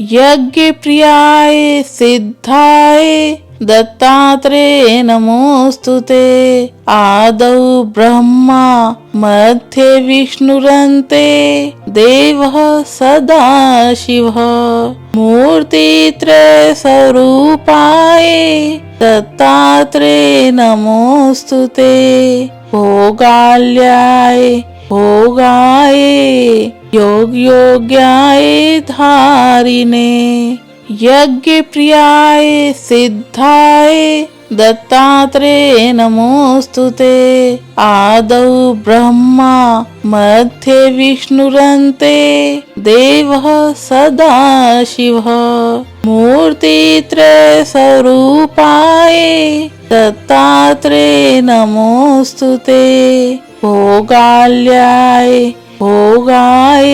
यज्ञ प्रियाय सिद्धाय दत्तात्रेय नमोस्तुते। आदौ ब्रह्मा मध्ये विष्णुरन्ते देवः सदाशिवः। मूर्तित्रय स्वरूपाय दत्तात्रेय नमोस्तुते। भोगाल्याय भोगाय योग योग्याय धारिणे। यज्ञ प्रियाय सिद्धाय दत्तात्रेय नमोस्तुते। आदौ ब्रह्मा मध्ये विष्णुरन्ते देवः सदाशिवः। मूर्तित्रय स्वरूपाय दत्तात्रेय नमोस्तुते। भोगाल्याय भोगाय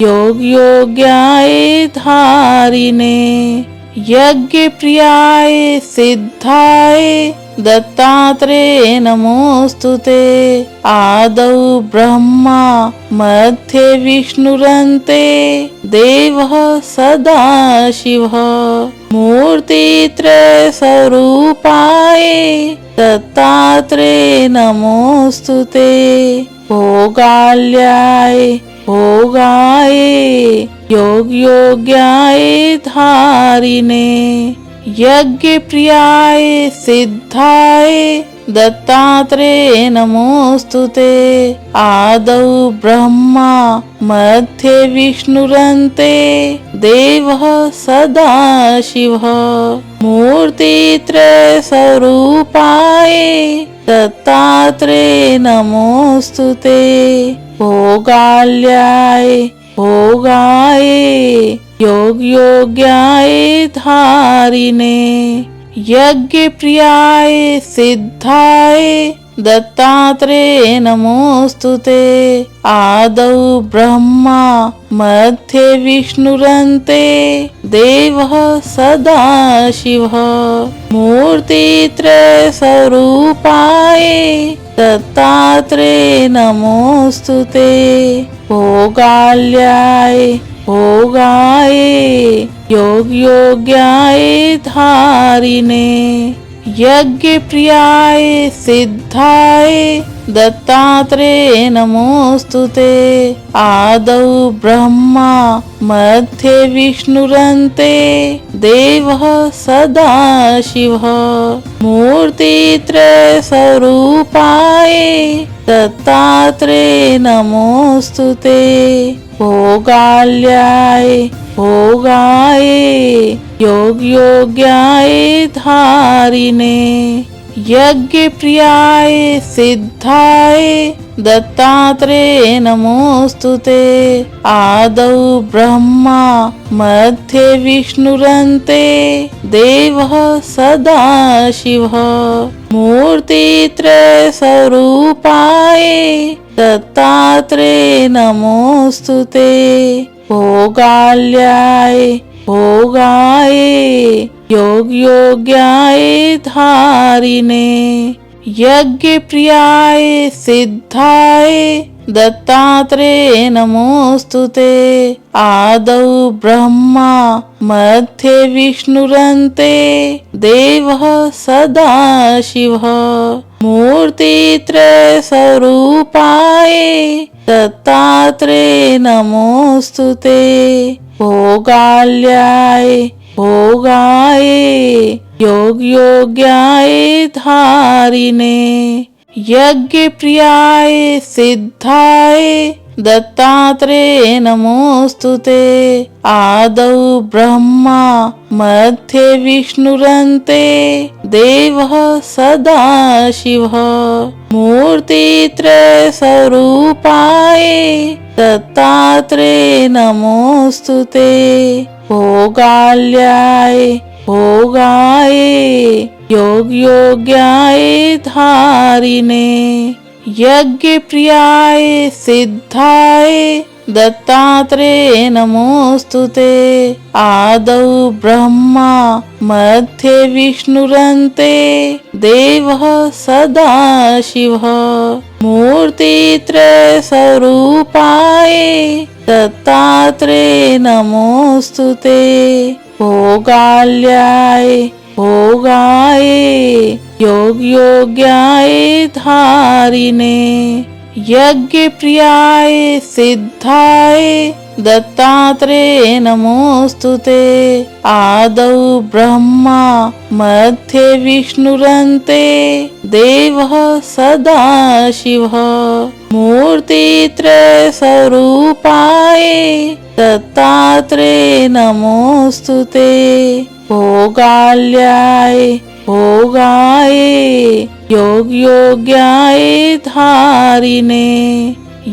योग योग्याय धारिणे। यज्ञ प्रियाय सिद्धाय दत्तात्रेय नमोस्तुते। आदौ ब्रह्मा मध्ये विष्णुरन्ते देवः सदाशिवः। मूर्तित्रय स्वरूपाय दत्तात्रेय नमोस्तुते। भोगाल्याय भोगाय योग योग्याय धारिणे। यज्ञ प्रियाय सिद्धाय दत्तात्रेय नमोस्तुते। आदौ ब्रह्मा मध्ये विष्णुरन्ते देवः सदाशिवः। मूर्तित्रय स्वरूपाय दत्तात्रेय नमोस्तुते। भोगाल्याय भोगाय योग योग्याय धारिणे। यज्ञ प्रियाय सिद्धाय दत्तात्रेय नमोस्तुते। आदौ ब्रह्मा मध्ये विष्णुरन्ते देवः सदाशिवः। मूर्तित्रय स्वरूपाय दत्तात्रेय नमोस्तुते। भोगाल्याय भोगाय योग योग्याय धारिणे। यज्ञ प्रियाय सिद्धाय दत्तात्रेय नमोस्तुते। आदौ ब्रह्मा मध्ये विष्णुरन्ते देवः सदाशिवः। मूर्तित्रय स्वरूपाय दत्तात्रेय नमोस्तुते। भोगाल्याय भोगाय योग योग्याय धारिणे। यज्ञ प्रियाय सिद्धाय दत्तात्रेय नमोस्तुते। आदौ ब्रह्मा मध्ये विष्णुरन्ते देवः सदाशिवः। मूर्तित्रय स्वरूपाय दत्तात्रेय नमोस्तुते। भोगाल्याय भोगाय योग योग्याय धारिणे। यज्ञ प्रियाय सिद्धाय दत्तात्रेय नमोस्तुते। आदौ ब्रह्मा मध्ये विष्णुरन्ते देवः सदाशिवः। मूर्तित्रय स्वरूपाय दत्तात्रेय नमोस्तुते। भोगाल्याय भोगाय योग योग्याय धारिणे। यज्ञ प्रियाय सिद्धाय दत्तात्रेय नमोस्तुते। आदौ ब्रह्मा मध्ये विष्णुरन्ते देवः सदाशिवः। मूर्तित्रय स्वरूपाय दत्तात्रेय नमोस्तुते। भोगाल्याय भोगाय योग योग्याय धारिणे। यज्ञ प्रियाय सिद्धाय दत्तात्रेय नमोस्तुते। आदौ ब्रह्मा मध्ये विष्णुरन्ते देवः सदाशिवः। मूर्तित्रय स्वरूपाय दत्तात्रेय नमोस्तुते। भोगाल्याय भोगाय योगयोग्याय धारिणे यज्ञ प्रियाय सिद्धाय दत्तात्रेय नमोस्तुते। आदौ ब्रह्मा मध्ये विष्णुरन्ते देवः सदाशिवः मूर्तित्रय स्वरूपाय दत्तात्रेय नमोस्तुते। भोगाल्याय भोगाय योगयोग्याय धारिणे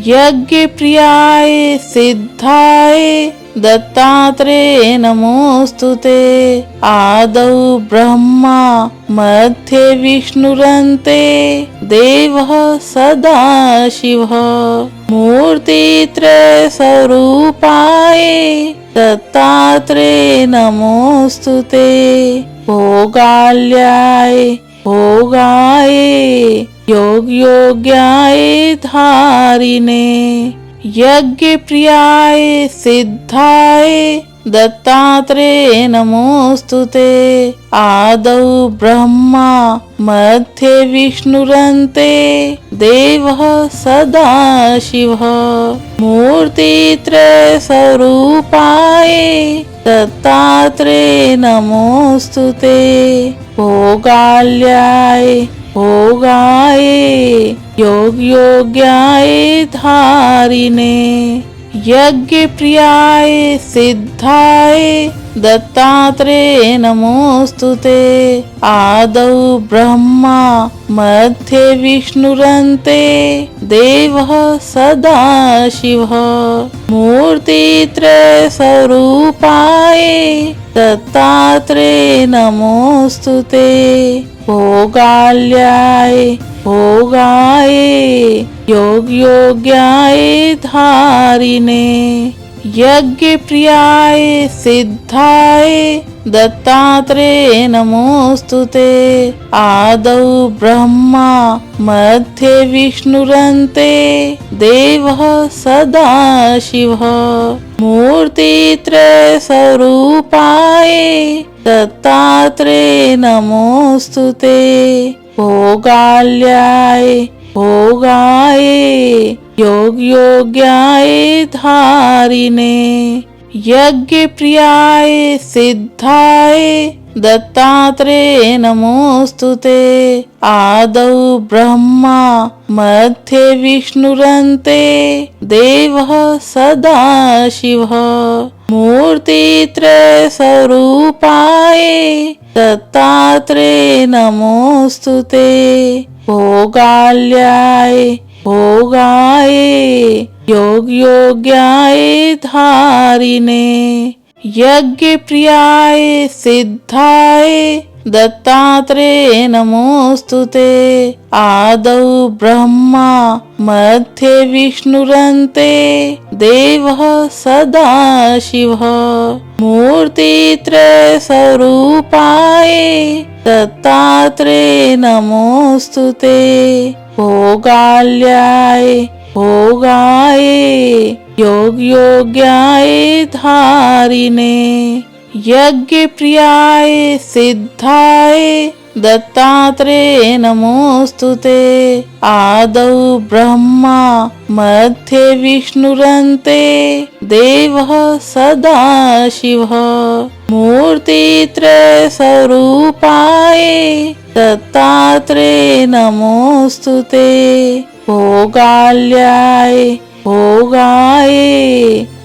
यज्ञ प्रियाय सिद्धाय दत्तात्रेय नमोस्तुते। आदौ ब्रह्मा मध्ये विष्णुरन्ते देवः सदाशिवः मूर्तित्रय स्वरूपाय दत्तात्रेय नमोस्तुते। भोगाल्याय भोगाय योगयोग्याय धारिणे यज्ञ प्रियाय सिद्धाय दत्तात्रेय नमोस्तुते। आदौ ब्रह्मा मध्ये विष्णुरन्ते देवः सदाशिवः मूर्तित्रय स्वरूपाय दत्तात्रेय नमोस्तुते। भोगाल्याय भोगाय योगयोग्याय धारिणे यज्ञ प्रियाय सिद्धाय दत्तात्रेय नमोस्तुते। आदौ ब्रह्मा मध्ये विष्णुरन्ते देवः सदाशिवः मूर्तित्रय स्वरूपाय दत्तात्रेय नमोस्तुते। भोगाल्याय भोगाय योगयोग्याय धारिणे यज्ञ प्रियाय सिद्धाय दत्तात्रेय नमोस्तुते। आदौ ब्रह्मा मध्ये विष्णुरन्ते देवः सदाशिवः मूर्तित्रय स्वरूपाय दत्तात्रेय नमोस्तुते। भोगाल्याय भोगाय योगयोग्याय धारिणे यज्ञ प्रियाय सिद्धाय दत्तात्रेय नमोस्तुते। आदौ ब्रह्मा मध्ये विष्णुरन्ते देवः सदाशिवः मूर्तित्रय स्वरूपाय दत्तात्रेय नमोस्तुते। भोगाल्याय भोगाय योगयोग्याय धारिणे यज्ञ प्रियाय सिद्धाय दत्तात्रेय नमोस्तुते। आदौ ब्रह्मा मध्ये विष्णुरन्ते देवः सदाशिवः मूर्तित्रय स्वरूपाय दत्तात्रेय नमोस्तुते। भोगाल्याय भोगाय योगयोग्याय धारिणे यज्ञ प्रियाय सिद्धाय दत्तात्रेय नमोस्तुते। आदौ ब्रह्मा मध्ये विष्णुरन्ते देवः सदाशिवः मूर्तित्रय स्वरूपाय दत्तात्रेय नमोस्तुते। भोगाल्याय भोगाय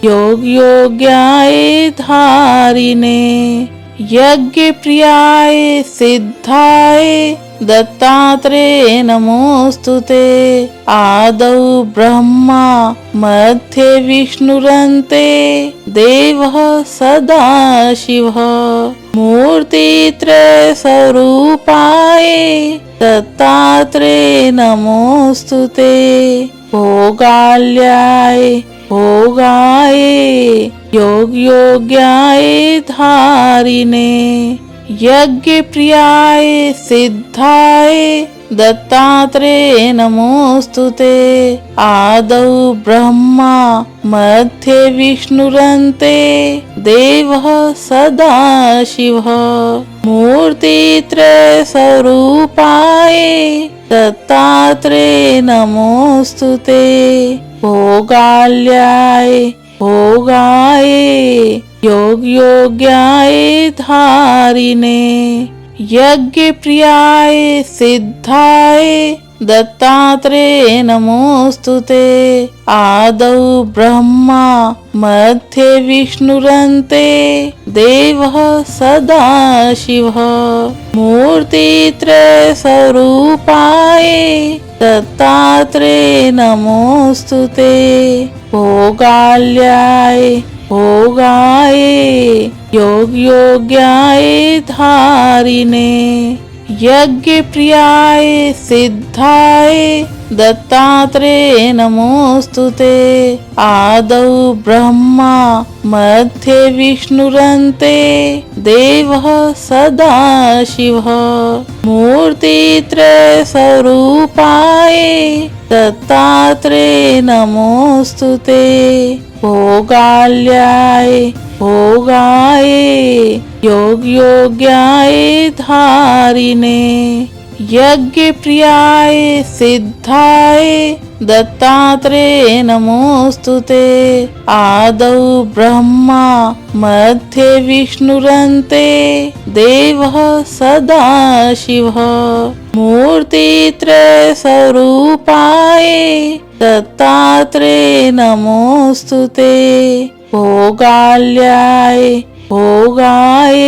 योगयोग्याय धारिणे यज्ञ प्रियाय सिद्धाय दत्तात्रेय नमोस्तुते। आदौ ब्रह्मा मध्ये विष्णुरन्ते देवः सदाशिवः मूर्तित्रय स्वरूपाय दत्तात्रेय नमोस्तुते। भोगाल्याय भोगाय योगयोग्याय धारिणे यज्ञ प्रियाय सिद्धाय दत्तात्रेय नमोस्तुते। आदौ ब्रह्मा मध्ये विष्णुरन्ते देवः सदाशिवः। मूर्तित्रय स्वरूपाय दत्तात्रेय नमोस्तुते। भोगाल्याय भोगाय योग योग्याय धारिणे यज्ञ प्रियाय सिद्धाय दत्तात्रेय नमोस्तुते। आदौ ब्रह्मा मध्ये विष्णुरन्ते देवः सदाशिवः। मूर्तित्रय स्वरूपाय दत्तात्रेय नमोस्तुते। भोगाल्याय भोगाय योग योग्याय धारिणे यज्ञ प्रियाय सिद्धाय दत्तात्रेय नमोस्तुते। आदौ ब्रह्मा मध्ये विष्णुरन्ते देवः सदाशिवः। मूर्तित्रय स्वरूपाय दत्तात्रेय नमोस्तुते। भोगाल्याय भोगाय योग योग्याय धारिणे यज्ञ प्रियाय सिद्धाय दत्तात्रेय नमोस्तुते। आदौ ब्रह्मा मध्ये विष्णुरन्ते देवः सदाशिवः। मूर्तित्रय स्वरूपाय दत्तात्रेय नमोस्तुते। भोगाल्याय भोगाय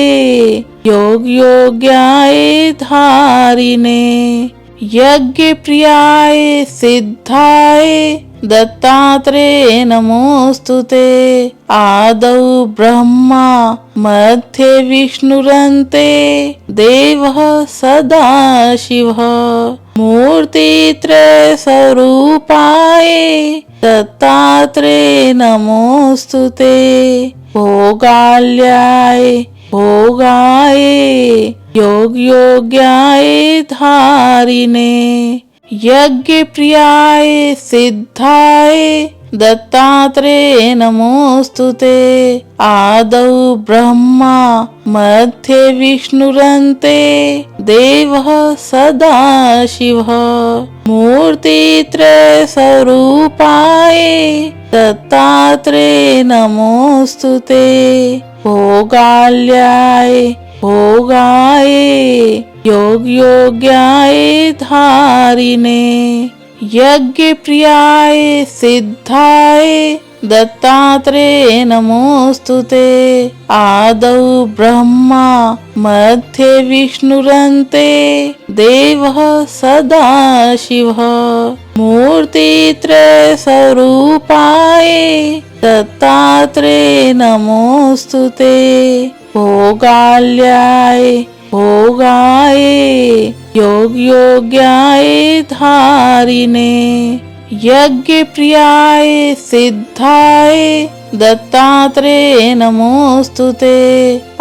योग योग्याय धारिणे यज्ञ प्रियाय सिद्धाय दत्तात्रेय नमोस्तुते। आदौ ब्रह्मा मध्ये विष्णुरन्ते देवः सदाशिवः। मूर्तित्रय स्वरूपाय दत्तात्रेय नमोस्तुते। भोगाल्याय भोगाय योग योग्याय धारिणे यज्ञ प्रियाय सिद्धाय दत्तात्रेय नमोस्तुते। आदौ ब्रह्मा मध्ये विष्णुरन्ते देवः सदाशिवः। मूर्तित्रय स्वरूपाय दत्तात्रेय नमोस्तुते। भोगाल्याय भोगाय योग योग्याय धारिणे यज्ञ प्रियाय सिद्धाय दत्तात्रेय नमोस्तुते। आदौ ब्रह्मा मध्ये विष्णुरन्ते देवः सदाशिवः। मूर्तित्रय स्वरूपाय दत्तात्रेय नमोस्तुते। भोगाल्याय भोगाय योग योग्याय धारिणे यज्ञ प्रियाय सिद्धाय दत्तात्रेय नमोस्तुते।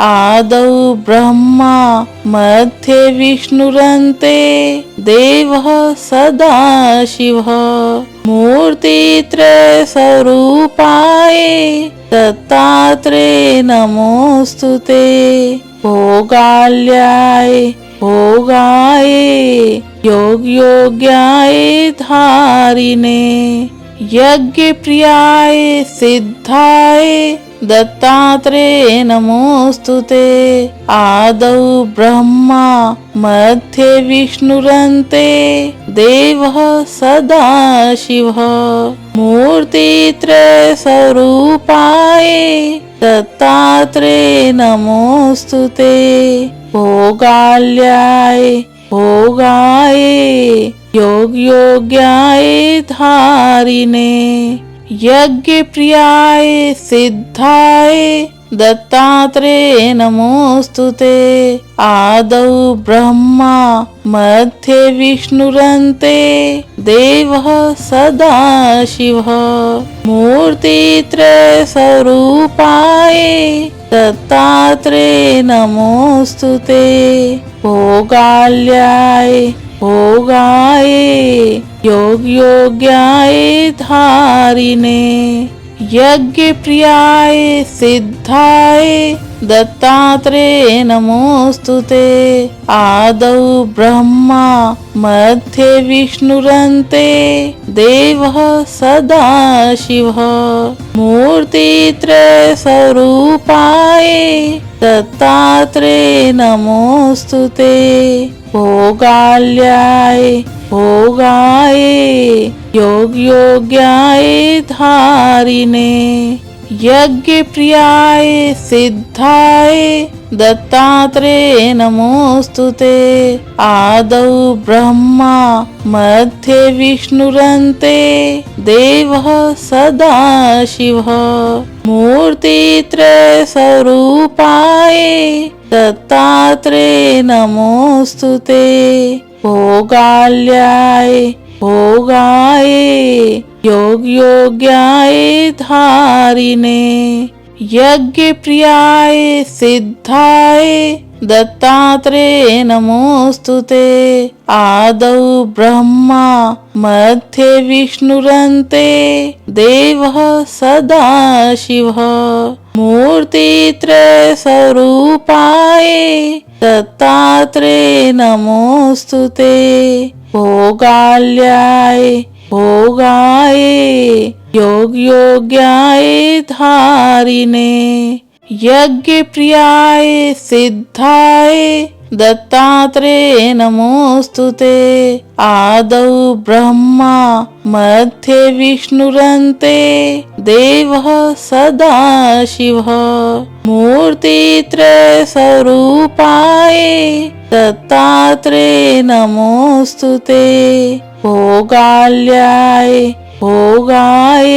आदौ ब्रह्मा मध्ये विष्णुरन्ते देवः सदाशिवः। मूर्तित्रय स्वरूपाय दत्तात्रेय नमोस्तुते। भोगाल्याय भोगाय योग योग्याय धारिणे यज्ञ प्रियाय सिद्धाय दत्तात्रेय नमोस्तुते। आदौ ब्रह्मा मध्ये विष्णुरन्ते देवः सदाशिवः। मूर्तित्रय स्वरूपाय दत्तात्रेय नमोस्तुते। भोगाल्याय भोगाय योग योग्याय धारिणे यज्ञ प्रियाय सिद्धाय दत्तात्रेय नमोस्तुते। आदौ ब्रह्मा मध्ये विष्णुरन्ते देवः सदाशिवः। मूर्तित्रय स्वरूपाय दत्तात्रेय नमोस्तुते। भोगाल्याय भोगाय योग्याय धारिणे यज्ञ प्रियाय सिद्धाय दत्तात्रेय नमोस्तुते। आदौ ब्रह्मा मध्ये विष्णुरन्ते देवः सदाशिवः। मूर्तित्रय स्वरूपाय दत्तात्रेय नमोस्तुते। भोगाल्याय भोगाय योग्याय धारिणे यज्ञ प्रियाय सिद्धाय दत्तात्रेय नमोस्तुते। आदौ ब्रह्मा मध्ये विष्णुरन्ते देवः सदाशिवः। मूर्तित्रय स्वरूपाय दत्तात्रेय नमोस्तुते। भोगाल्याय भोगाय योग्याय धारिणे यज्ञ प्रियाय सिद्धाय दत्तात्रेय नमोस्तुते। आदौ ब्रह्मा मध्ये विष्णुरन्ते देवः सदाशिवः। मूर्तित्रय स्वरूपाय दत्तात्रेय नमोस्तुते। भोगाल्याय भोगाय योग्याय धारिणे यज्ञ प्रियाय सिद्धाय दत्तात्रेय नमोस्तुते। आदौ ब्रह्मा मध्ये विष्णुरन्ते देवः सदाशिवः। मूर्तित्रय स्वरूपाय दत्तात्रेय नमोस्तुते। भोगाल्याय भोगाय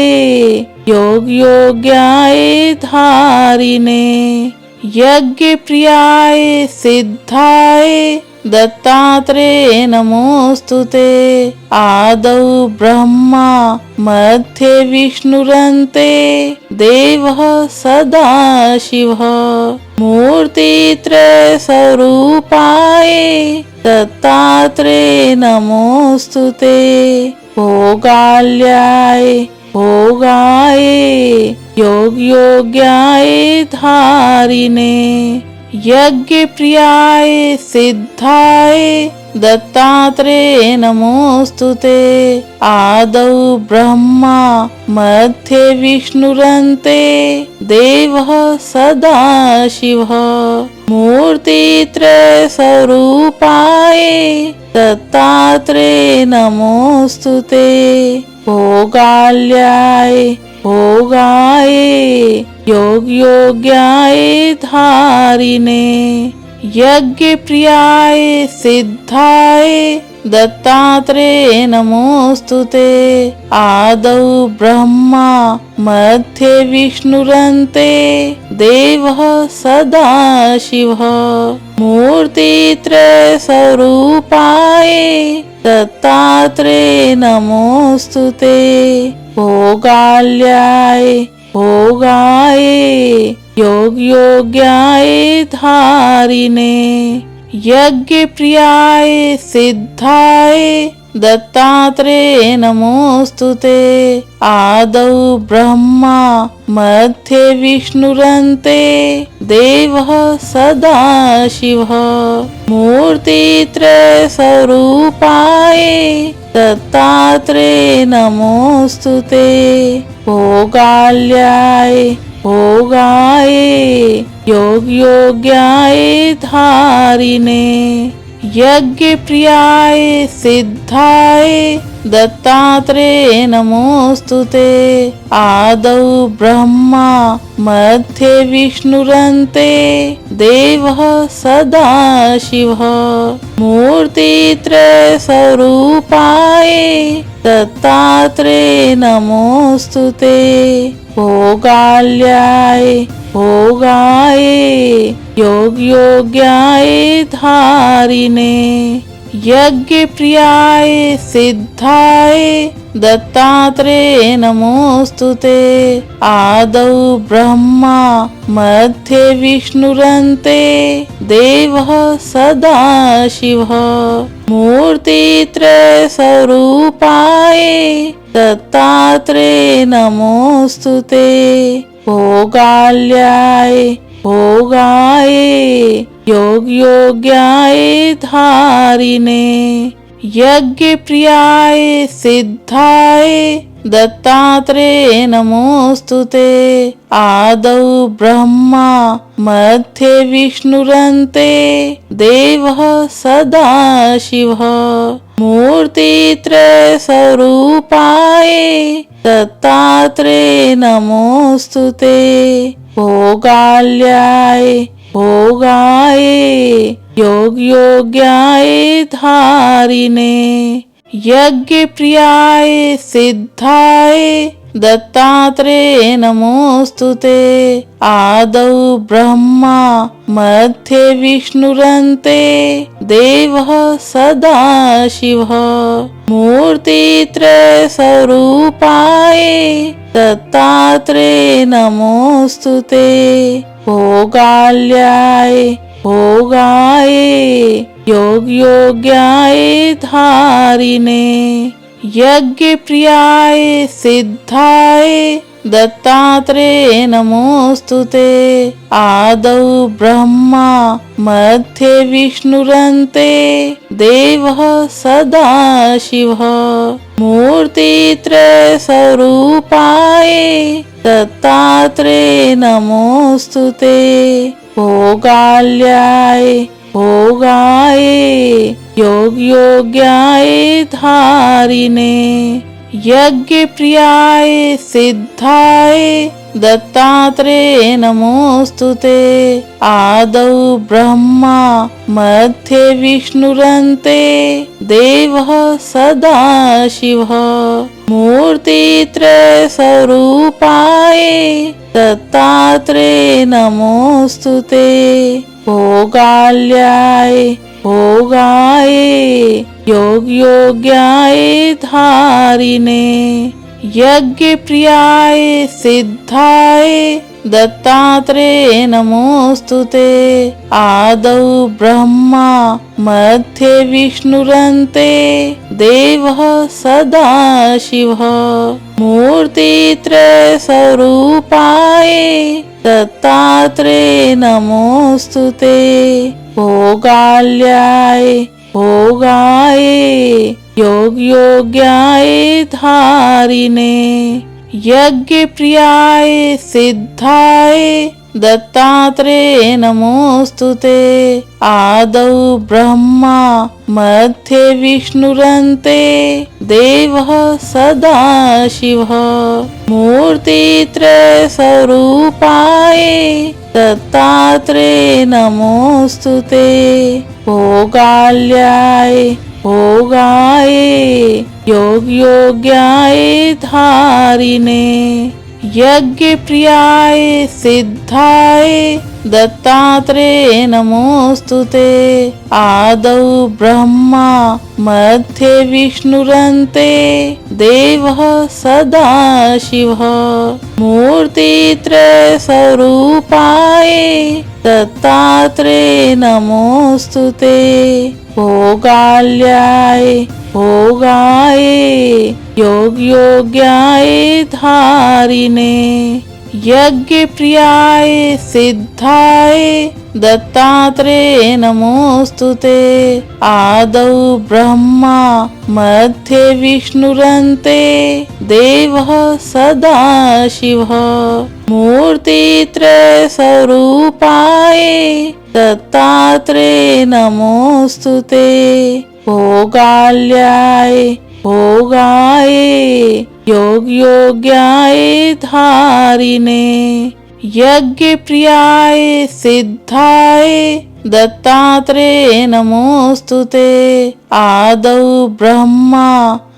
योग्याय धारिणे यज्ञ प्रियाय सिद्धाय दत्तात्रेय नमोस्तुते। आदौ ब्रह्मा मध्ये विष्णुरन्ते देवः सदाशिवः। मूर्तित्रय स्वरूपाय दत्तात्रेय नमोस्तुते। भोगाल्याय भोगाय योग्याय धारिणे यज्ञ प्रियाय सिद्धाय दत्तात्रेय नमोस्तुते। आदौ ब्रह्मा मध्ये विष्णुरन्ते देवः सदाशिवः। मूर्तित्रय स्वरूपाय दत्तात्रेय नमोस्तुते। भोगाल्याय भोगाय योग्याय धारिणे यज्ञ प्रियाय सिद्धाय दत्तात्रेय नमोस्तुते। आदौ ब्रह्मा मध्ये विष्णुरन्ते देवः सदाशिवः। मूर्तित्रय स्वरूपाय दत्तात्रेय नमोस्तुते। भोगाल्याय भोगाय योग्याय धारिणे यज्ञ प्रियाय सिद्धाय दत्तात्रेय नमोस्तुते। आदौ ब्रह्मा मध्ये विष्णुरन्ते देवः सदाशिवः। मूर्तित्रय स्वरूपाय दत्तात्रेय नमोस्तुते। भोगाल्याय भोगाय योग्याय धारिणे यज्ञ प्रियाय सिद्धाय दत्तात्रेय नमोस्तुते। आदौ ब्रह्मा मध्ये विष्णुरन्ते देवः सदाशिवः। मूर्तित्रय स्वरूपाय दत्तात्रेय नमोस्तुते। भोगाल्याय भोगाय योग योग्याय धारिणे यज्ञ प्रियाय सिद्धाय दत्तात्रेय नमोस्तुते। आदौ ब्रह्मा मध्ये विष्णुरन्ते देवः सदाशिवः मूर्तित्रय स्वरूपाय दत्तात्रेय नमोस्तुते। भोगाल्याय भोगाय योग योग्याय धारिणे यज्ञ प्रियाय सिद्धाय दत्तात्रेय नमोस्तुते। आदौ ब्रह्मा मध्ये विष्णुरन्ते देवः सदाशिवः मूर्तित्रय स्वरूपाय दत्तात्रेय नमोस्तुते। भोगाल्याय भोगाय योग योग्याय धारिणे यज्ञ प्रियाय सिद्धाय दत्तात्रेय नमोस्तुते। आदौ ब्रह्मा मध्ये विष्णुरन्ते देवः सदाशिवः मूर्तित्रय स्वरूपाय दत्तात्रेय नमोस्तुते। भोगाल्याय भोगाय योग योग्याय धारिणे यज्ञ प्रियाय सिद्धाय दत्तात्रेय नमोस्तुते। आदौ ब्रह्मा मध्ये विष्णुरन्ते देवः सदाशिवः मूर्तित्रय स्वरूपाय दत्तात्रेय नमोस्तुते। भोगाल्याय भोगाय योग योग्याय धारिणे यज्ञ प्रियाय सिद्धाय दत्तात्रेय नमोस्तुते। आदौ ब्रह्मा मध्ये विष्णुरन्ते देवः सदाशिवः मूर्तित्रय स्वरूपाय दत्तात्रेय नमोस्तुते। भोगाल्याय भोगाय योग योग्याय धारिणे यज्ञ प्रियाय सिद्धाय दत्तात्रेय नमोस्तुते। आदौ ब्रह्मा मध्ये विष्णुरन्ते देवः सदाशिवः मूर्तित्रय स्वरूपाय दत्तात्रेय नमोस्तुते। भोगाल्याय भोगाय योग योग्याय धारिणे यज्ञ प्रियाय सिद्धाय दत्तात्रेय नमोस्तुते। आदौ ब्रह्मा मध्ये विष्णुरन्ते देवः सदाशिवः मूर्तित्रय स्वरूपाय दत्तात्रेय नमोस्तुते। भोगाल्याय भोगाय योग योग्याय धारिणे यज्ञ प्रियाय सिद्धाय दत्तात्रेय नमोस्तुते। आदौ ब्रह्मा मध्ये विष्णुरन्ते देवः सदाशिवः मूर्तित्रय स्वरूपाय दत्तात्रेय नमोस्तुते। भोगाल्याय भोगाय योग योग्याय धारिणे यज्ञ प्रियाय सिद्धाय दत्तात्रेय नमोस्तुते। आदौ ब्रह्मा मध्ये विष्णुरन्ते देवः सदाशिवः मूर्तित्रय स्वरूपाय दत्तात्रेय नमोस्तुते। भोगाल्याय भोगाय योग योग्याय धारिणे यज्ञ प्रियाय सिद्धाय दत्तात्रेय नमोस्तुते। आदौ ब्रह्मा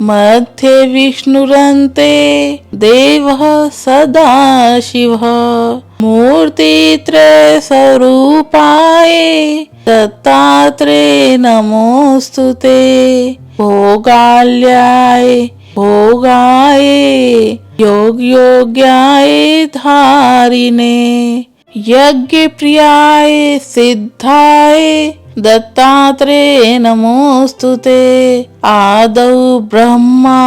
मध्ये विष्णुरन्ते देवः सदाशिवः। मूर्तित्रय स्वरूपाय दत्तात्रेय नमोस्तुते। भोगाल्याय भोगाय योग योग्याय धारिणे यज्ञ प्रियाय सिद्धाय दत्तात्रेय नमोस्तुते। आदौ ब्रह्मा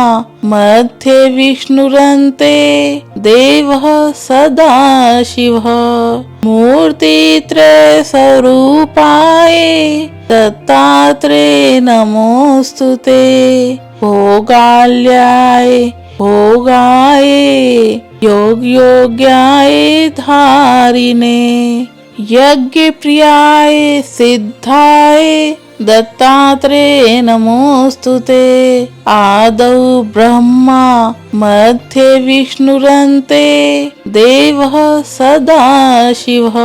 मध्ये विष्णुरन्ते देवः सदाशिवः। मूर्तित्रय स्वरूपाय दत्तात्रेय नमोस्तुते। भोगाल्याय भोगाय योग योग्याय धारिणे यज्ञ प्रियाय सिद्धाय दत्तात्रेय नमोस्तुते। आदौ ब्रह्मा मध्ये विष्णुरन्ते देवः सदाशिवः।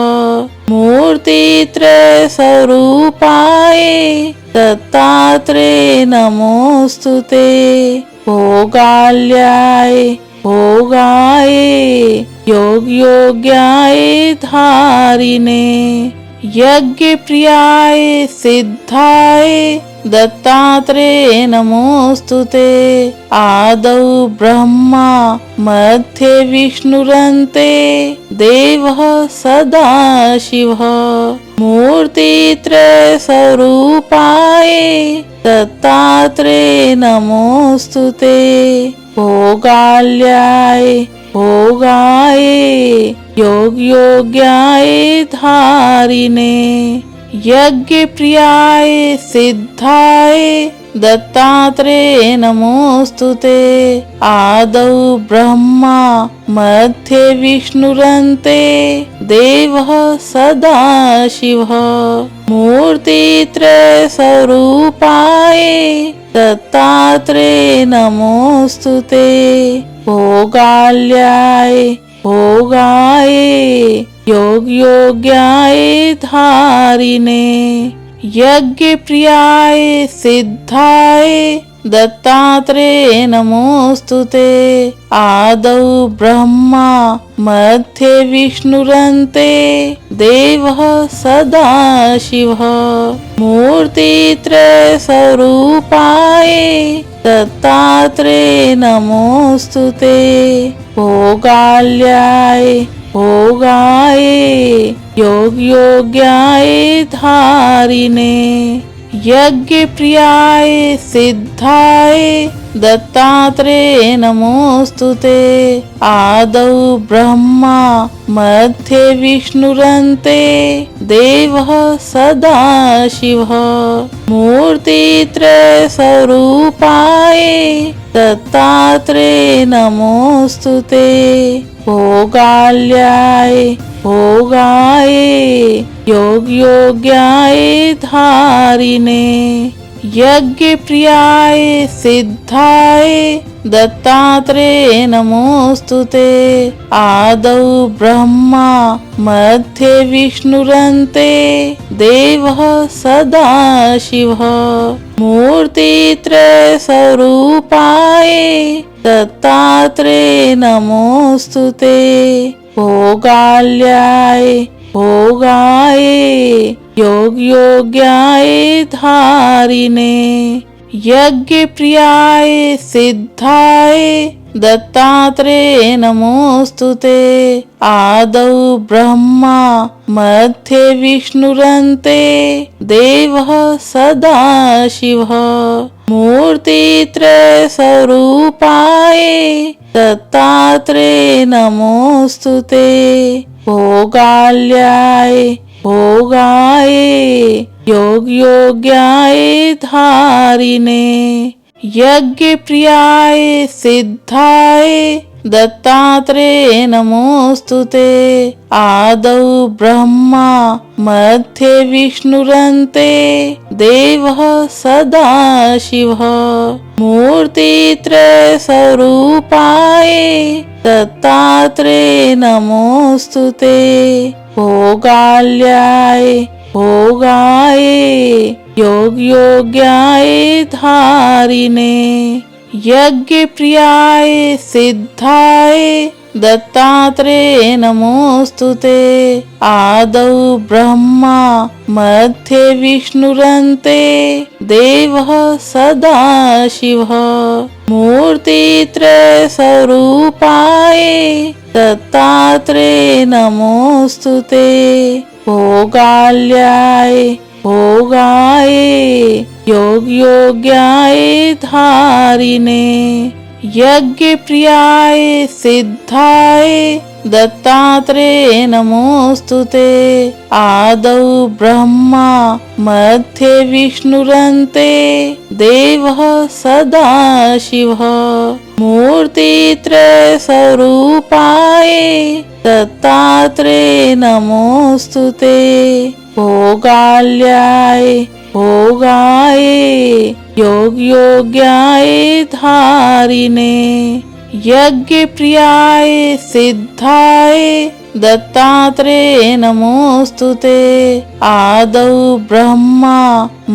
मूर्तित्रय स्वरूपाय दत्तात्रेय नमोस्तुते। भोगाल्याय भोगाय योग योग्याय धारिणे यज्ञ प्रियाय सिद्धाय दत्तात्रेय नमोस्तुते। आदौ ब्रह्मा मध्ये विष्णुरन्ते देवः सदाशिवः। मूर्तित्रय स्वरूपाय दत्तात्रेय नमोस्तुते। भोगाल्याय भोगाय योग योग्याय धारिणे यज्ञ प्रियाय सिद्धाय दत्तात्रेय नमोस्तुते। आदौ ब्रह्मा मध्ये विष्णुरन्ते देवः सदाशिवः। मूर्तित्रय स्वरूपाय दत्तात्रेय नमोस्तुते। भोगाल्याय भोगाय योग योग्याय धारिणे यज्ञ प्रियाय सिद्धाय दत्तात्रेय नमोस्तुते। आदौ ब्रह्मा मध्ये विष्णुरन्ते देवः सदाशिवः। मूर्तित्रय स्वरूपाय दत्तात्रेय नमोस्तुते। भोगाल्याय भोगाय योग योग्याय धारिणे यज्ञ प्रियाय सिद्धाय दत्तात्रेय नमोस्तुते। आदौ ब्रह्मा मध्ये विष्णुरन्ते देवः सदाशिवः। मूर्तित्रय स्वरूपाय दत्तात्रेय नमोस्तुते। भोगाल्याय भोगाय योग योग्याय धारिणे यज्ञ प्रियाय सिद्धाय दत्तात्रेय नमोस्तुते। आदौ ब्रह्मा मध्ये विष्णुरन्ते देवः सदाशिवः। मूर्तित्रय स्वरूपाय दत्तात्रेय नमोस्तुते। भोगाल्याय भोगाय योग योग्याय धारिणे यज्ञ प्रियाय सिद्धाय दत्तात्रेय नमोस्तुते। आदौ ब्रह्मा मध्ये विष्णुरन्ते देवः सदाशिवः। मूर्तित्रय स्वरूपाय दत्तात्रेय नमोस्तुते। भोगाल्याय भोगाय योग योग्याय धारिणे यज्ञ प्रियाय सिद्धाय दत्तात्रेय नमोस्तुते। आदौ ब्रह्मा मध्ये विष्णुरन्ते देवः सदाशिवः। मूर्तित्रय स्वरूपाय दत्तात्रेय नमोस्तुते। भोगाल्याय भोगाय योग योग्याय धारिणे यज्ञ प्रियाय सिद्धाय दत्तात्रेय नमोस्तुते आदौ ब्रह्मा मध्ये विष्णुरन्ते देवः सदाशिवः मूर्तित्रय स्वरूपाय दत्तात्रेय नमोस्तुते भोगाल्याय भोगाय योग योग्याय धारिणे यज्ञ प्रियाय सिद्धाय दत्तात्रेय नमोस्तुते आदौ ब्रह्मा मध्ये विष्णुरन्ते देवः सदाशिवः मूर्तित्रय स्वरूपाय दत्तात्रेय नमोस्तुते भोगाल्याय भोगाय योग योग्याय धारिणे यज्ञ प्रियाय सिद्धाय दत्तात्रेय नमोस्तुते आदौ ब्रह्मा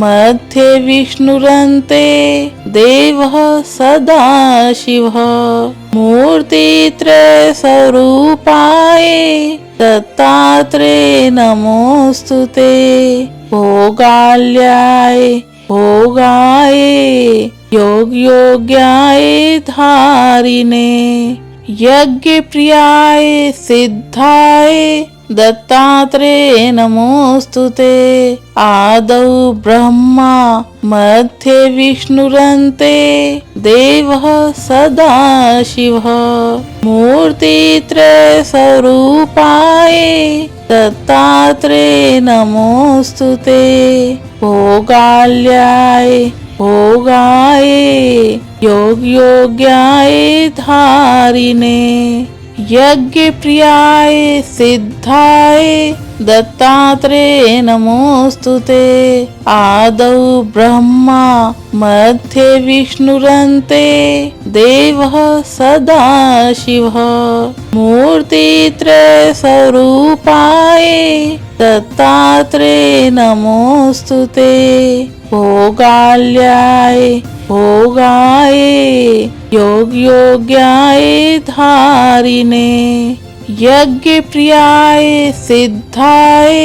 मध्ये विष्णुरन्ते देवः सदाशिवः मूर्तित्रय स्वरूपाय दत्तात्रेय नमोस्तुते भोगाल्याय भोगाय योग योग्याय धारिणे यज्ञ प्रियाय सिद्धाय दत्तात्रेय नमोस्तुते आदौ ब्रह्मा मध्ये विष्णुरन्ते देवः सदाशिवः मूर्तित्रय स्वरूपाय दत्तात्रेय नमोस्तुते भोगाल्याय भोगाय योग योग्याय धारिणे यज्ञ प्रियाय सिद्धाय दत्तात्रेय नमोस्तुते आदौ ब्रह्मा मध्ये विष्णुरन्ते देवः सदाशिवः मूर्तित्रय स्वरूपाय दत्तात्रेय नमोस्तुते भोगाल्याय भोगाय योग योग्याय धारिणे यज्ञ प्रियाय सिद्धाय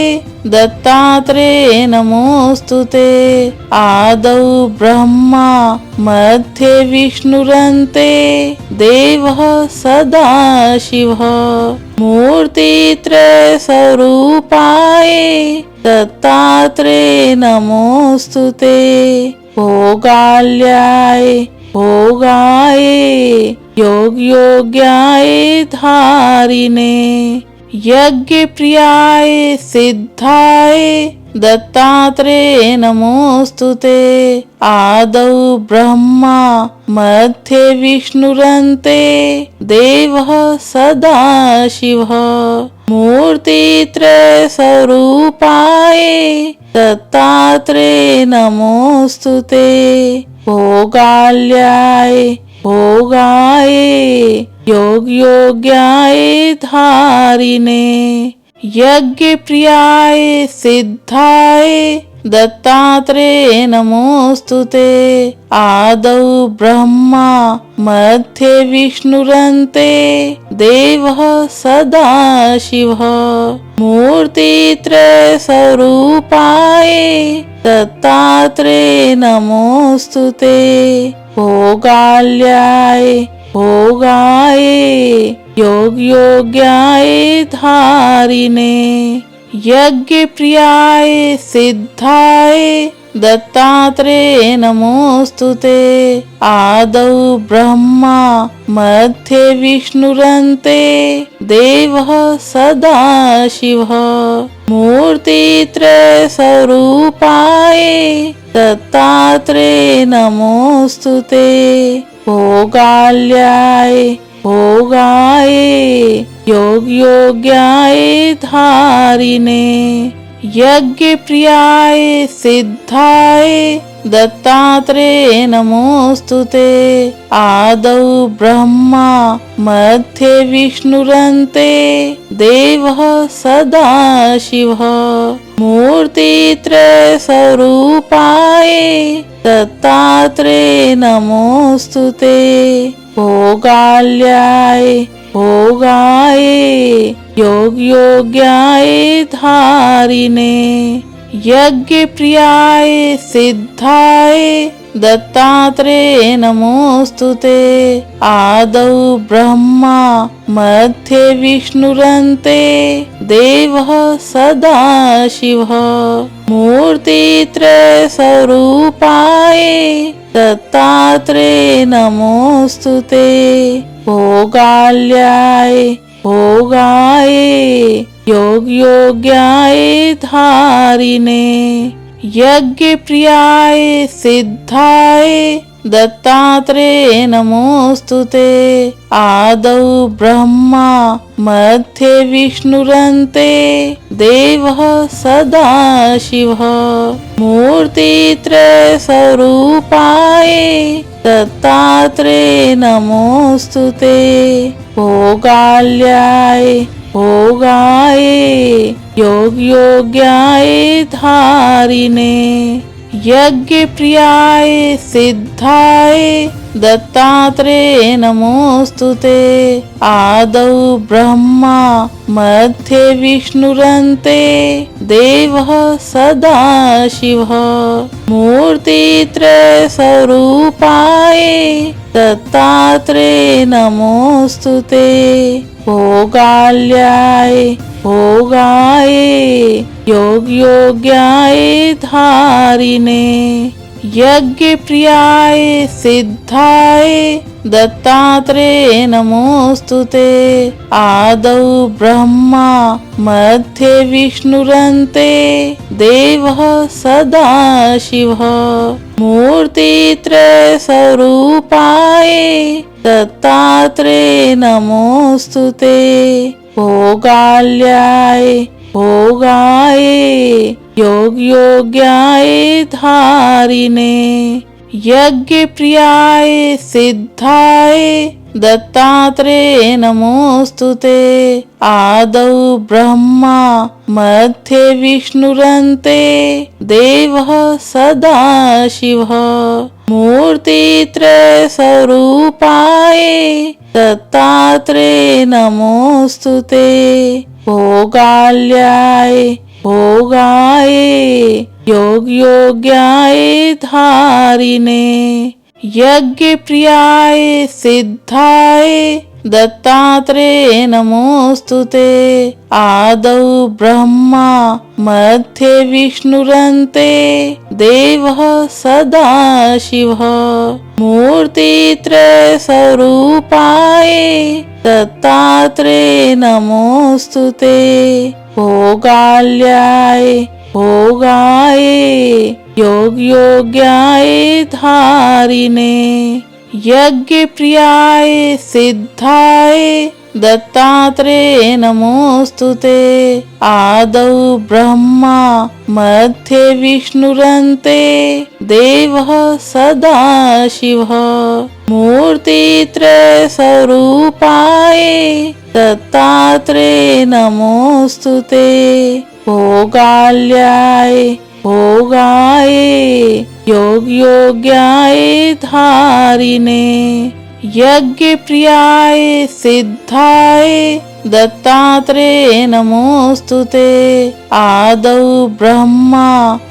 दत्तात्रेय नमोस्तुते आदौ ब्रह्मा मध्ये विष्णुरन्ते देवः सदाशिवः मूर्तित्रय स्वरूपाय दत्तात्रेय नमोस्तुते भोगाल्याय भोगाय योग योग्याय धारिणे यज्ञ प्रियाय सिद्धाय दत्तात्रेय नमोस्तुते आदौ ब्रह्मा मध्ये विष्णुरन्ते देवः सदाशिवः मूर्तित्रय स्वरूपाय दत्तात्रेय नमोस्तुते भोगाल्याय भोगाय योग योग्याय धारिणे यज्ञ प्रियाय सिद्धाय दत्तात्रेय नमोस्तुते आदौ ब्रह्मा मध्ये विष्णुरन्ते देवः सदाशिवः मूर्तित्रय स्वरूपाय दत्तात्रेय नमोस्तुते भोगाल्याय भोगाय योग योग्याय धारिणे यज्ञ प्रियाय सिद्धाय दत्तात्रेय नमोस्तुते आदौ ब्रह्मा मध्ये विष्णुरन्ते देवः सदाशिवः मूर्तित्रय स्वरूपाय दत्तात्रेय नमोस्तुते भोगाल्याय भोगाय योग योग्याय धारिणे यज्ञ प्रियाय सिद्धाय दत्तात्रेय नमोस्तुते। आदौ ब्रह्मा मध्ये विष्णुरन्ते देवः सदाशिवः। मूर्तित्रय स्वरूपाय दत्तात्रेय नमोस्तुते। भोगाल्याय भोगाय योग योग्याय धारिणे। यज्ञ प्रियाय सिद्धाय दत्तात्रेय नमोस्तुते। आदौ ब्रह्मा मध्ये विष्णुरन्ते देवः सदाशिवः। मूर्तित्रय स्वरूपाय दत्तात्रेय नमोस्तुते। भोगाल्याय भोगाय योग योग्याय धारिणे। यज्ञ प्रियाय सिद्धाय दत्तात्रेय नमोस्तुते। आदौ ब्रह्मा मध्ये विष्णुरन्ते देवः सदाशिवः। मूर्तित्रय स्वरूपाय दत्तात्रेय नमोस्तुते। भोगाल्याय भोगाय योग योग्याय धारिणे। यज्ञ प्रियाय सिद्धाय दत्तात्रेय नमोस्तुते। आदौ ब्रह्मा मध्ये विष्णुरन्ते देवः सदाशिवः। मूर्तित्रय स्वरूपाय दत्तात्रेय नमोस्तुते। भोगाल्याय भोगाय योग योग्याय धारिणे। यज्ञ प्रियाय सिद्धाय दत्तात्रेय नमोस्तुते। आदौ ब्रह्मा मध्ये विष्णुरन्ते देवः सदाशिवः। मूर्तित्रय स्वरूपाय दत्तात्रेय नमोस्तुते। भोगाल्याय भोगाय योग योग्याय धारिणे। यज्ञ प्रियाय सिद्धाय दत्तात्रेय नमोस्तुते। आदौ ब्रह्मा मध्ये विष्णुरन्ते देवः सदाशिवः। मूर्तित्रय स्वरूपाय दत्तात्रेय नमोस्तुते। भोगाल्याय भोगाय योग योग्याय धारिणे। यज्ञ प्रियाय सिद्धाय दत्तात्रेय नमोस्तुते। आदौ ब्रह्मा मध्ये विष्णुरन्ते देवः सदाशिवः। मूर्तित्रय स्वरूपाय दत्तात्रेय नमोस्तुते। भोगाल्याय भोगाय योग योग्याय धारिणे। यज्ञ प्रियाय सिद्धाय दत्तात्रेय नमोस्तुते। आदौ ब्रह्मा मध्ये विष्णुरन्ते देवः सदाशिवः। मूर्तित्रय स्वरूपाय दत्तात्रेय नमोस्तुते। भोगाल्याय भोगाय योग योग्याय धारिणे। यज्ञ प्रियाय सिद्धाय दत्तात्रेय नमोस्तुते। आदौ ब्रह्मा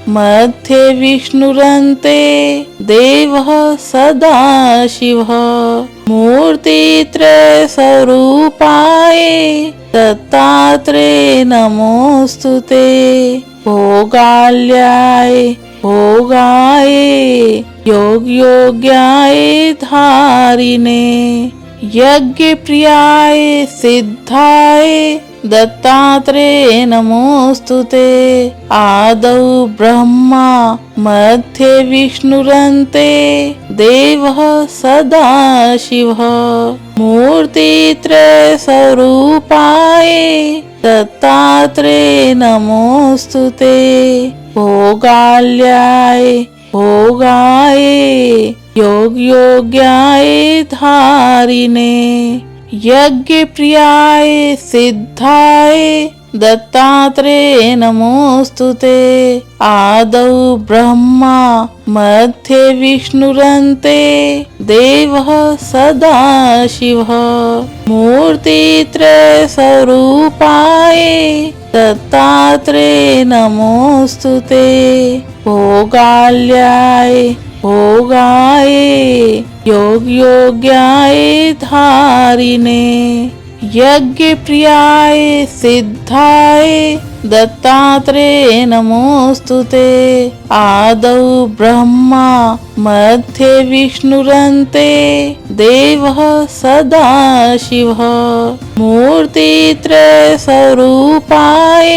मध्ये विष्णुरन्ते देवः सदाशिवः। मूर्तित्रय स्वरूपाय दत्तात्रेय नमोस्तुते। भोगाल्याय भोगाय योग योग्याय धारिणे। यज्ञ प्रियाय सिद्धाय दत्तात्रेय नमोस्तुते। आदौ ब्रह्मा मध्ये विष्णुरन्ते देवः सदाशिवः। मूर्तित्रय स्वरूपाय दत्तात्रेय नमोस्तुते। भोगाल्याय भोगाय योग्याय धारिणे यज्ञ प्रियाय सिद्धाय दत्तात्रेय नमोस्तुते। आदौ ब्रह्मा मध्ये विष्णुरन्ते देवः सदाशिवः। मूर्तित्रय स्वरूपाय दत्तात्रेय नमोस्तुते। भोगाल्याय भोगाय योग्याय धारिणे यज्ञ प्रियाय सिद्धाय दत्तात्रेय नमोस्तुते। आदौ ब्रह्मा मध्ये विष्णुरन्ते देवः सदाशिवः। मूर्तित्रय स्वरूपाय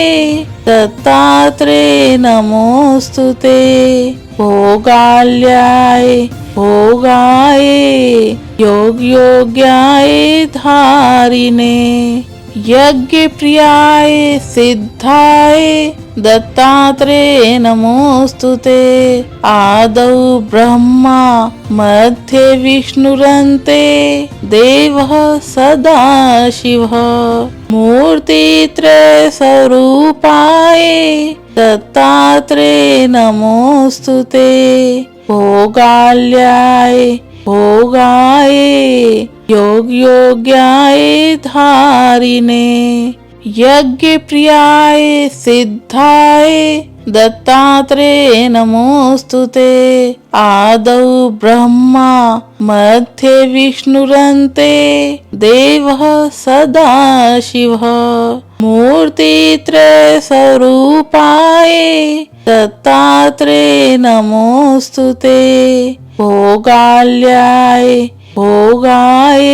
दत्तात्रेय नमोस्तुते। भोगाल्याय भोगाय योग्याय धारिणे यज्ञ प्रियाय सिद्धाय दत्तात्रेय नमोस्तुते। आदौ ब्रह्मा मध्ये विष्णुरन्ते देवः सदाशिवः। मूर्तित्रय स्वरूपाय दत्तात्रेय नमोस्तुते। भोगाल्याय भोगाय योग्याय धारिणे यज्ञ प्रियाय सिद्धाय दत्तात्रेय नमोस्तुते। आदौ ब्रह्मा मध्ये विष्णुरन्ते देवः सदाशिवः। मूर्तित्रय स्वरूपाय दत्तात्रेय नमोस्तुते। भोगाल्याय भोगाय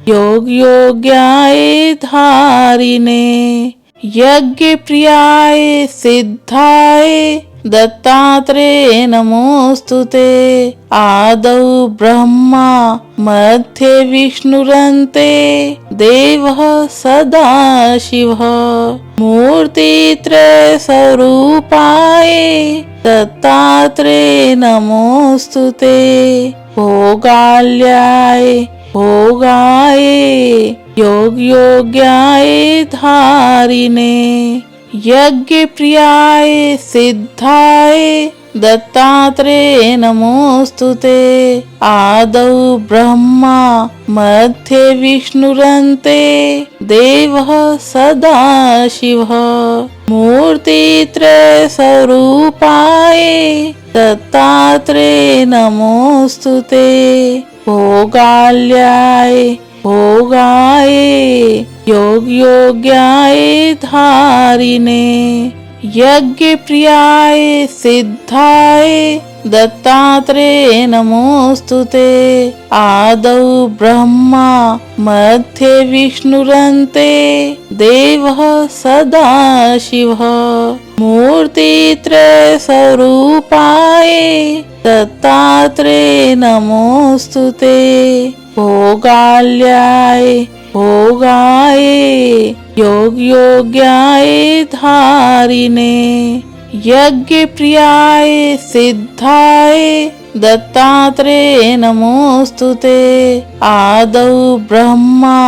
योग्याय धारिणे यज्ञ प्रियाय सिद्धाय दत्तात्रेय नमोस्तुते। आदौ ब्रह्मा मध्ये विष्णुरन्ते देवः सदाशिवः। मूर्तित्रय स्वरूपाय दत्तात्रेय नमोस्तुते। भोगाल्याय भोगाय योग्याय धारिणे यज्ञ प्रियाय सिद्धाय दत्तात्रेय नमोस्तुते। आदौ ब्रह्मा मध्ये विष्णुरन्ते देवः सदाशिवः। मूर्तित्रय स्वरूपाय दत्तात्रेय नमोस्तुते। भोगाल्याय भोगाय योग्याय धारिणे यज्ञ प्रियाय सिद्धाय दत्तात्रेय नमोस्तुते। आदौ ब्रह्मा मध्ये विष्णुरन्ते देवः सदाशिवः। मूर्तित्रय स्वरूपाय दत्तात्रेय नमोस्तुते। भोगाल्याय भोगाय योग्याय धारिणे यज्ञ प्रियाय सिद्धाय दत्तात्रेय नमोस्तुते। आदौ ब्रह्मा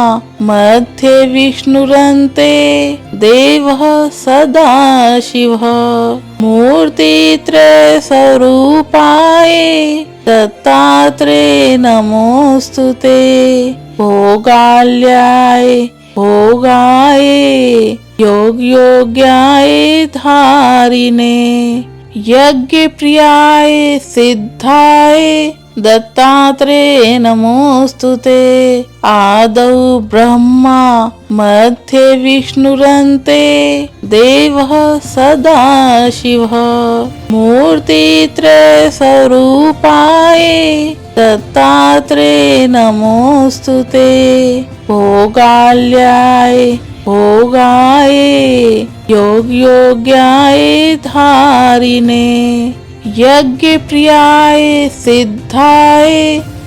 मध्ये विष्णुरन्ते देवः सदाशिवः। मूर्तित्रय स्वरूपाय दत्तात्रेय नमोस्तुते। भोगाल्याय भोगाय योग्याय धारिणे यज्ञ प्रियाय सिद्धाय दत्तात्रेय नमोस्तुते। आदौ ब्रह्मा मध्ये विष्णुरन्ते देवः सदाशिवः। मूर्तित्रय स्वरूपाय दत्तात्रेय नमोस्तुते। भोगाल्याय भोगाय योग्याय धारिणे यज्ञ प्रियाय सिद्धाय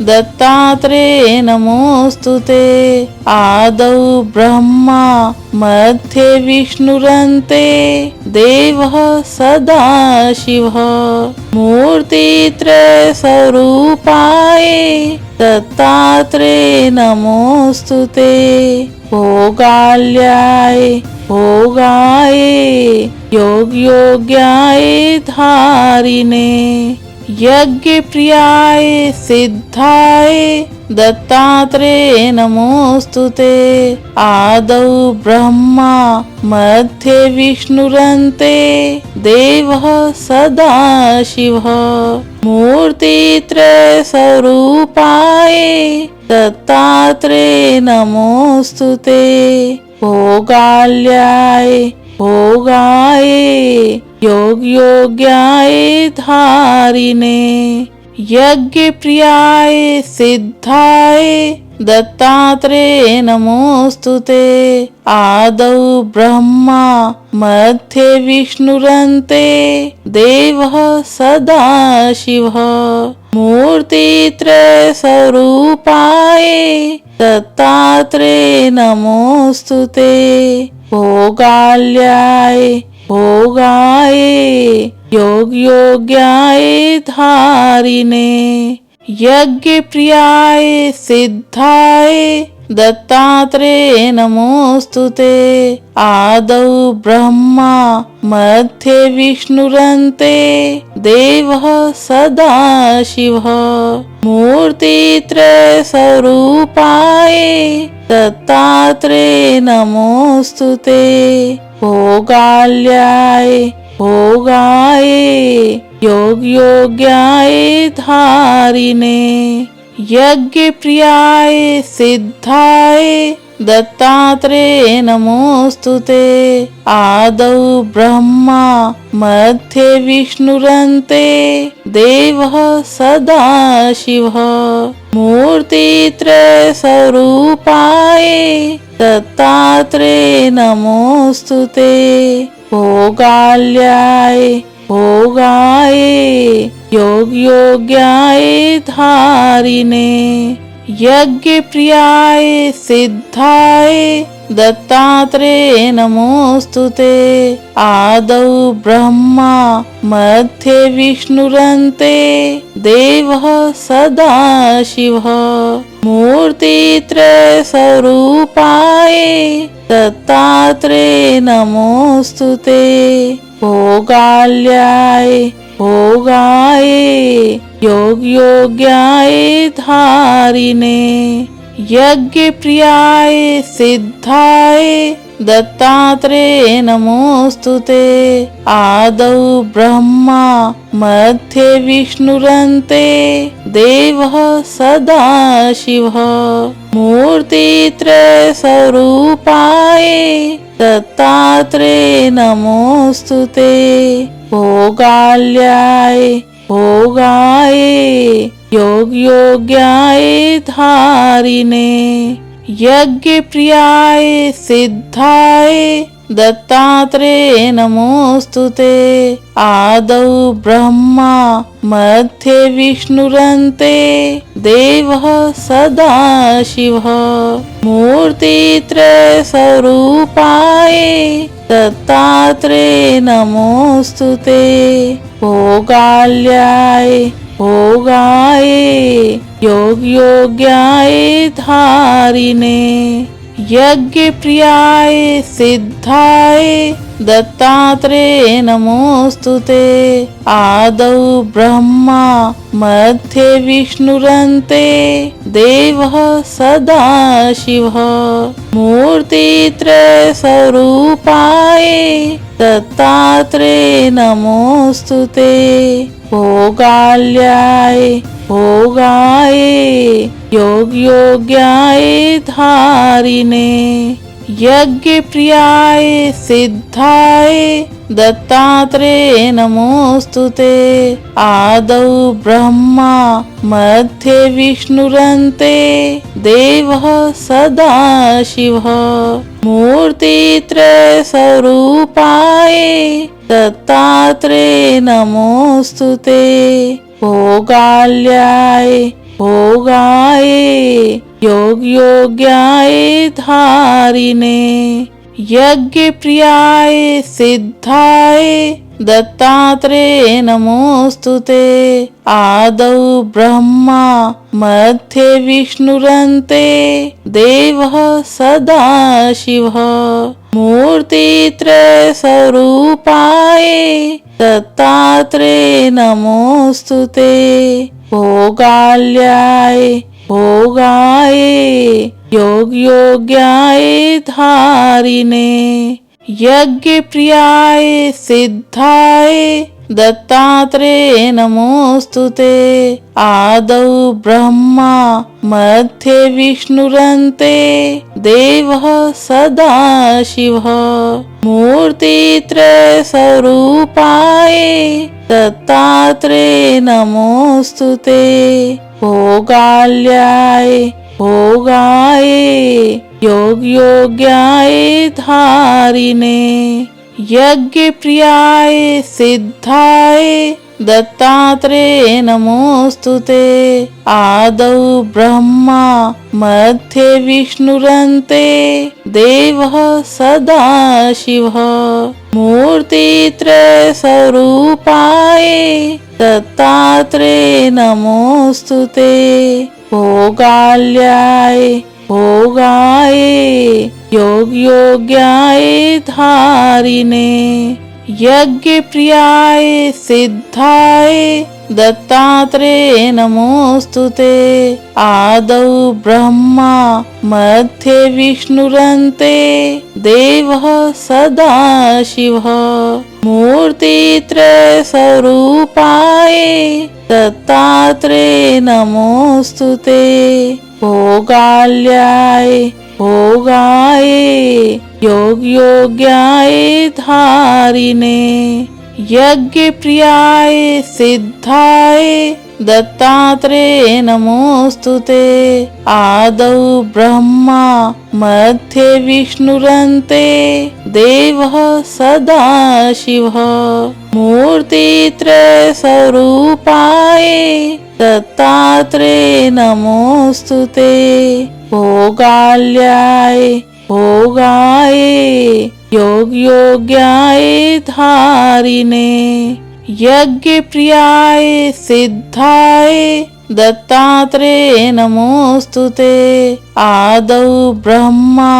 दत्तात्रेय नमोस्तुते। आदौ ब्रह्मा मध्ये विष्णुरन्ते देवः सदाशिवः। मूर्तित्रय स्वरूपाय दत्तात्रेय नमोस्तुते। भोगाल्याय भोगाय योग्याय धारिणे यज्ञ प्रियाय सिद्धाय दत्तात्रेय नमोस्तुते। आदौ ब्रह्मा मध्ये विष्णुरन्ते देवः सदाशिवः। मूर्तित्रय स्वरूपाय दत्तात्रेय नमोस्तुते। भोगाल्याय भोगाय योग्याय धारिणे यज्ञ प्रियाय सिद्धाय दत्तात्रेय नमोस्तुते। आदौ ब्रह्मा मध्ये विष्णुरन्ते देवः सदाशिवः। मूर्तित्रय स्वरूपाय दत्तात्रेय नमोस्तुते। भोगाल्याय भोगाय योग्याय धारिणे यज्ञ प्रियाय सिद्धाय दत्तात्रेय नमोस्तुते। आदौ ब्रह्मा मध्ये विष्णुरन्ते देवः सदाशिवः। मूर्तित्रय स्वरूपाय दत्तात्रेय नमोस्तुते। भोगाल्याय भोगाय योग्याय धारिणे यज्ञ प्रियाय सिद्धाय दत्तात्रेय नमोस्तुते। आदौ ब्रह्मा मध्ये विष्णुरन्ते देवः सदाशिवः। मूर्तित्रय स्वरूपाय दत्तात्रेय नमोस्तुते। भोगाल्याय भोगाय योग्याय धारिणे यज्ञ प्रियाय सिद्धाय दत्तात्रेय नमोस्तुते। आदौ ब्रह्मा मध्ये विष्णुरन्ते देवः सदाशिवः। मूर्तित्रय स्वरूपाय दत्तात्रेय नमोस्तुते। भोगाल्याय भोगाय योग्याय धारिणे यज्ञ प्रियाय सिद्धाय दत्तात्रेय नमोस्तुते। आदौ ब्रह्मा मध्ये विष्णुरन्ते देवः सदाशिवः। मूर्तित्रय स्वरूपाय दत्तात्रेय नमोस्तुते। भोगाल्याय भोगाय योग्याय धारिणे यज्ञ प्रियाय सिद्धाय दत्तात्रेय नमोस्तुते। आदौ ब्रह्मा मध्ये विष्णुरन्ते देवः सदाशिवः। मूर्तित्रय स्वरूपाय दत्तात्रेय नमोस्तुते। भोगाल्याय भोगाय योग्याय धारिणे यज्ञ प्रियाय सिद्धाय दत्तात्रेय नमोस्तुते। आदौ ब्रह्मा मध्ये विष्णुरन्ते देवः सदाशिवः। मूर्तित्रय स्वरूपाय दत्तात्रेय नमोस्तुते। भोगाल्याय भोगाय योग्याय धारिणे यज्ञ प्रियाय सिद्धाय दत्तात्रेय नमोस्तुते आदौ ब्रह्मा मध्ये विष्णुरन्ते देवः सदाशिवः मूर्तित्रय स्वरूपाय दत्तात्रेय नमोस्तुते भोगाल्याय भोगाय योग्याय धारिणे यज्ञ प्रियाय सिद्धाय दत्तात्रेय नमोस्तुते आदौ ब्रह्मा मध्ये विष्णुरन्ते देवः सदाशिवः मूर्तित्रय स्वरूपाय दत्तात्रेय नमोस्तुते भोगाल्याय भोगाय योग्याय धारिणे यज्ञ प्रियाय सिद्धाय दत्तात्रेय नमोस्तुते आदौ ब्रह्मा मध्ये विष्णुरन्ते देवः सदाशिवः मूर्तित्रय स्वरूपाय दत्तात्रेय नमोस्तुते भोगाल्याय भोगाय योग्याय धारिणे यज्ञ प्रियाय सिद्धाय दत्तात्रेय नमोस्तुते आदौ ब्रह्मा मध्ये विष्णुरन्ते देवः सदाशिवः मूर्तित्रय स्वरूपाय दत्तात्रेय नमोस्तुते भोगाल्याय भोगाय योग्याय धारिणे यज्ञ प्रियाय सिद्धाय दत्तात्रेय नमोस्तुते आदौ ब्रह्मा मध्ये विष्णुरन्ते देवः सदाशिवः मूर्तित्रय स्वरूपाय दत्तात्रेय नमोस्तुते भोगाल्याय भोगाय योग्याय धारिणे यज्ञ प्रियाय सिद्धाय दत्तात्रेय नमोस्तुते आदौ ब्रह्मा मध्ये विष्णुरन्ते देवः सदाशिवः मूर्तित्रय स्वरूपाय दत्तात्रेय नमोस्तुते भोगाल्याय भोगाय योग्याय धारिणे यज्ञ प्रियाय सिद्धाय दत्तात्रेय नमोस्तुते आदौ ब्रह्मा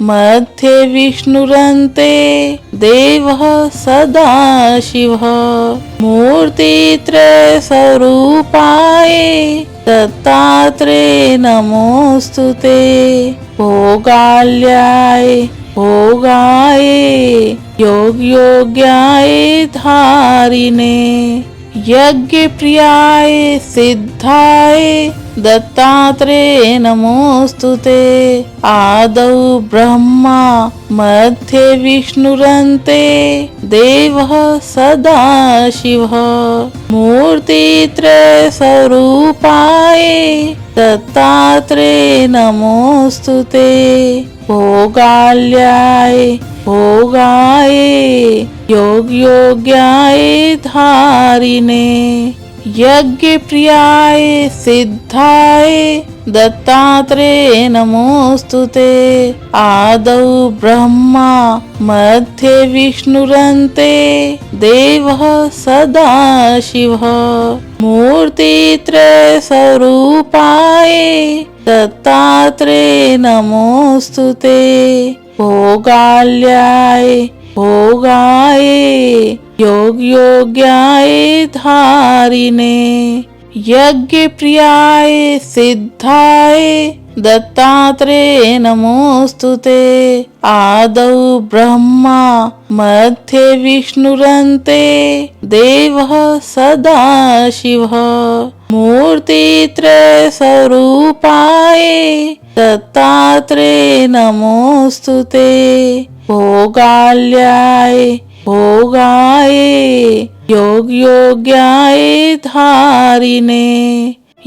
मध्ये विष्णुरन्ते देवः सदाशिवः मूर्तित्रय स्वरूपाय दत्तात्रेय नमोस्तुते भोगाल्याय भोगाय योग्याय धारिणे यज्ञ प्रियाय सिद्धाय दत्तात्रेय नमोस्तुते आदौ ब्रह्मा मध्ये विष्णुरन्ते देवः सदाशिवः मूर्तित्रय स्वरूपाय दत्तात्रेय नमोस्तुते भोगाल्याय भोगाय योग्याय धारिणे यज्ञ प्रियाय सिद्धाय दत्तात्रेय नमोस्तुते आदौ ब्रह्मा मध्ये विष्णुरन्ते देवः सदाशिवः मूर्तित्रय स्वरूपाय दत्तात्रेय नमोस्तुते भोगाल्याय भोगाय योग्याय धारिणे यज्ञ प्रियाय सिद्धाय दत्तात्रेय नमोस्तुते। आदौ ब्रह्मा मध्ये विष्णुरन्ते देवः सदाशिवः। मूर्तित्रय स्वरूपाय दत्तात्रेय नमोस्तुते। भोगाल्याय भोगाय योग योग्याय धारिणे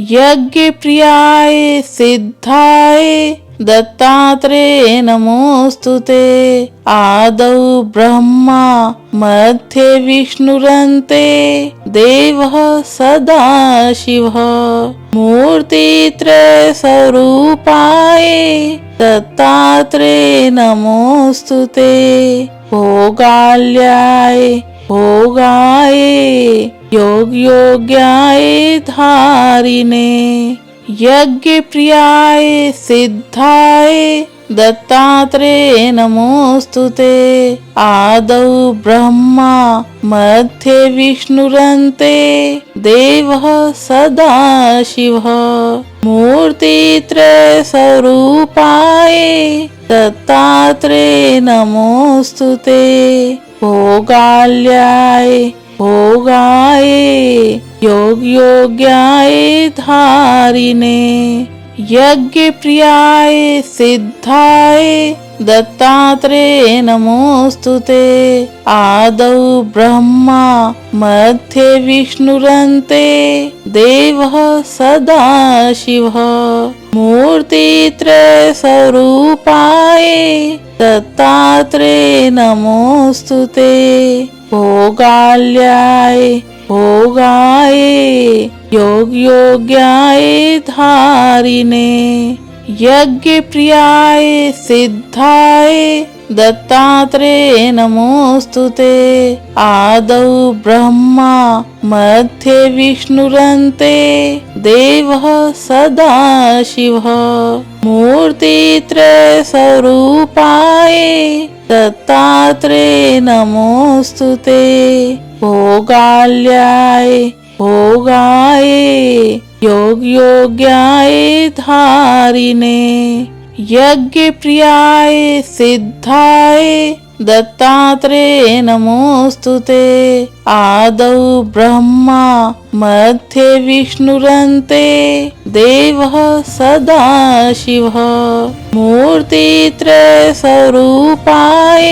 यज्ञ प्रियाय सिद्धाय दत्तात्रेय नमोस्तुते। आदौ ब्रह्मा मध्ये विष्णुरन्ते देवः सदाशिवः। मूर्तित्रय स्वरूपाय दत्तात्रेय नमोस्तुते। भोगाल्याय भोगाय योग योग्याय धारिणे यज्ञ प्रियाय सिद्धाय दत्तात्रेय नमोस्तुते। आदौ ब्रह्मा मध्ये विष्णुरन्ते देवः सदाशिवः। मूर्तित्रय स्वरूपाय दत्तात्रेय नमोस्तुते। भोगाल्याय भोगाय योग योग्याय धारिणे यज्ञ प्रियाय सिद्धाय दत्तात्रेय नमोस्तुते। आदौ ब्रह्मा मध्ये विष्णुरन्ते देवः सदाशिवः। मूर्तित्रय स्वरूपाय दत्तात्रेय नमोस्तुते। भोगाल्याय भोगाय योग योग्याय धारिणे यज्ञ प्रियाय सिद्धाय दत्तात्रेय नमोस्तुते। आदौ ब्रह्मा मध्ये विष्णुरन्ते देवः सदाशिवः। मूर्तित्रय स्वरूपाय दत्तात्रेय नमोस्तुते। भोगाल्याय भोगाय योग योग्याय धारिणे यज्ञ प्रियाय सिद्धाय दत्तात्रेय नमोस्तुते। आदौ ब्रह्मा मध्ये विष्णुरन्ते देवः सदाशिवः। मूर्तित्रय स्वरूपाय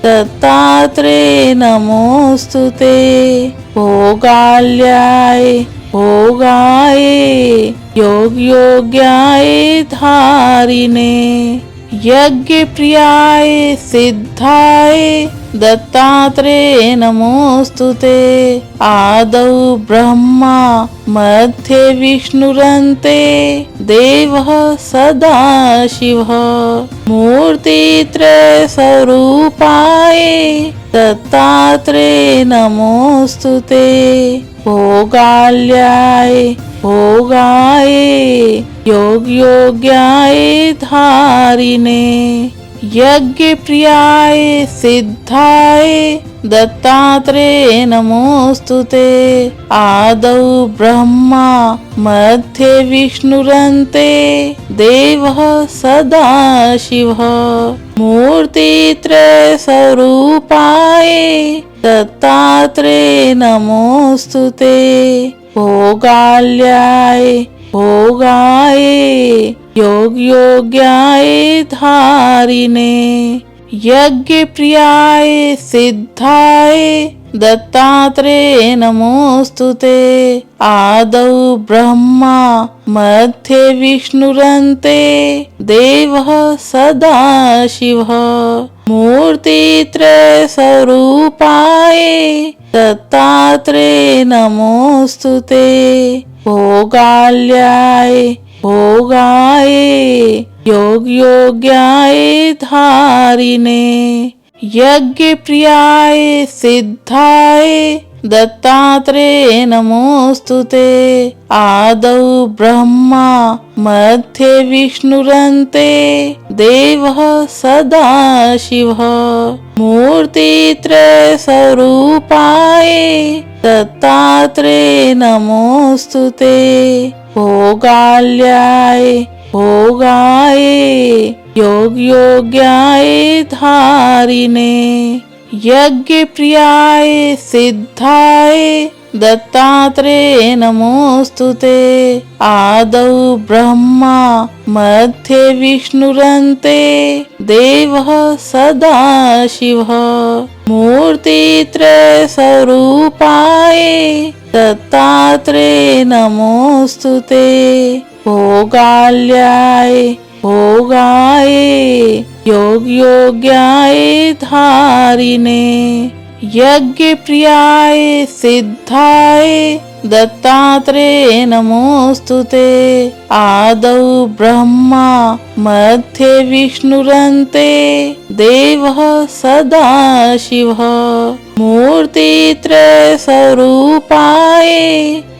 दत्तात्रेय नमोस्तुते। भोगाल्याय भोगाय योग योग्याय धारिणे यज्ञ प्रियाय सिद्धाय दत्तात्रेय नमोस्तुते। आदौ ब्रह्मा मध्ये विष्णुरन्ते देवः सदाशिवः। मूर्तित्रय स्वरूपाय दत्तात्रेय नमोस्तुते। भोगाल्याय भोगाय योग योग्याय धारिणे यज्ञ प्रियाय सिद्धाय दत्तात्रेय नमोस्तुते। आदौ ब्रह्मा मध्ये विष्णुरन्ते देवः सदाशिवः। मूर्तित्रय स्वरूपाय दत्तात्रेय नमोस्तुते। भोगाल्याय भोगाय योग योग्याय धारिणे यज्ञ प्रियाय सिद्धाय दत्तात्रेय नमोस्तुते। आदौ ब्रह्मा मध्ये विष्णुरन्ते देवः सदाशिवः। मूर्तित्रय स्वरूपाय दत्तात्रेय नमोस्तुते। भोगाल्याय भोगाय योग योग्याय धारिणे यज्ञ प्रियाय सिद्धाय दत्तात्रेय नमोस्तुते। आदौ ब्रह्मा मध्ये विष्णुरन्ते देवः सदाशिवः। मूर्तित्रय स्वरूपाय दत्तात्रेय नमोस्तुते। भोगाल्याय भोगाय योग योग्याय धारिणे यज्ञ प्रियाय सिद्धाय दत्तात्रेय नमोस्तुते आदौ ब्रह्मा मध्ये विष्णुरन्ते देवः सदाशिवः मूर्तित्रय स्वरूपाय दत्तात्रेय नमोस्तुते भोगाल्याय भोगाय योग योग्याय धारिणे यज्ञ प्रियाय सिद्धाय दत्तात्रेय नमोस्तुते आदौ ब्रह्मा मध्ये विष्णुरन्ते देवः सदाशिवः मूर्तित्रय स्वरूपाय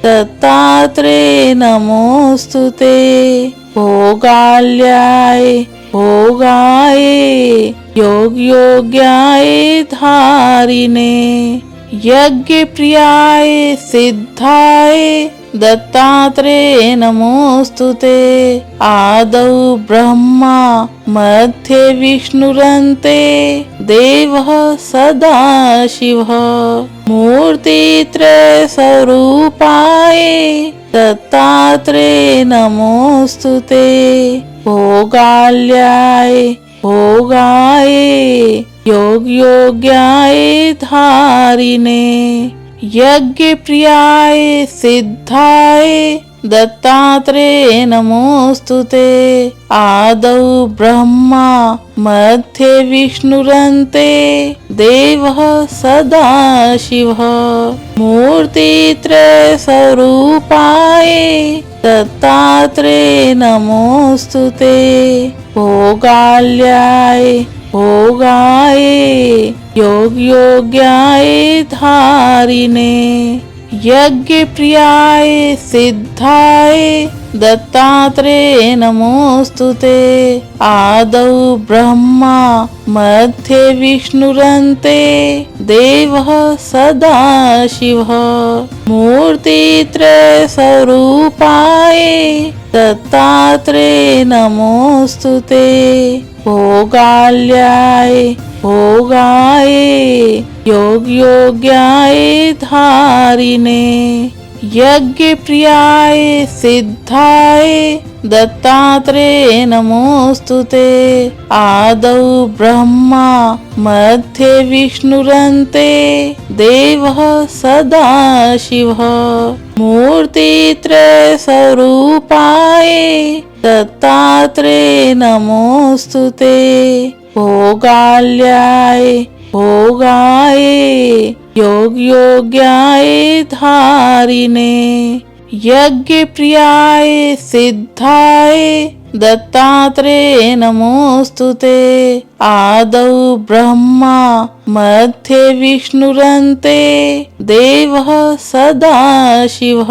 दत्तात्रेय नमोस्तुते भोगाल्याय भोगाय योग योग्याय धारिणे यज्ञ प्रियाय सिद्धाय दत्तात्रेय नमोस्तुते आदौ ब्रह्मा मध्ये विष्णुरन्ते देवः सदाशिवः मूर्तित्रय स्वरूपाय दत्तात्रेय नमोस्तुते भोगाल्याय भोगाय योग योग्याय धारिणे यज्ञ प्रियाय सिद्धाय दत्तात्रेय नमोस्तुते आदौ ब्रह्मा मध्ये विष्णुरन्ते देवः सदाशिवः मूर्तित्रय स्वरूपाय दत्तात्रेय नमोस्तुते भोगाल्याय भोगाय योग योग्याय धारिणे यज्ञ प्रियाय सिद्धाय दत्तात्रेय नमोस्तुते आदौ ब्रह्मा मध्ये विष्णुरन्ते देवः सदाशिवः मूर्तित्रय स्वरूपाय दत्तात्रेय नमोस्तुते भोगाल्याय भोगाय योग योग्याय धारिणे यज्ञ प्रियाय सिद्धाय दत्तात्रेय नमोस्तुते आदौ ब्रह्मा मध्ये विष्णुरन्ते देवः सदाशिवः मूर्तित्रय स्वरूपाय दत्तात्रेय नमोस्तुते भोगाल्याय भोगाय योग योग्याय धारिणे यज्ञ प्रियाय सिद्धाय दत्तात्रेय नमोस्तुते आदौ ब्रह्मा मध्ये विष्णुरन्ते देवः सदाशिवः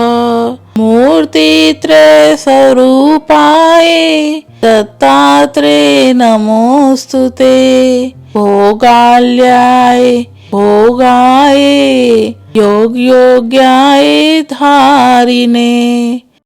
मूर्तित्रय स्वरूपाय दत्तात्रेय नमोस्तुते भोगाल्याय भोगाय योग योग्याय धारिणे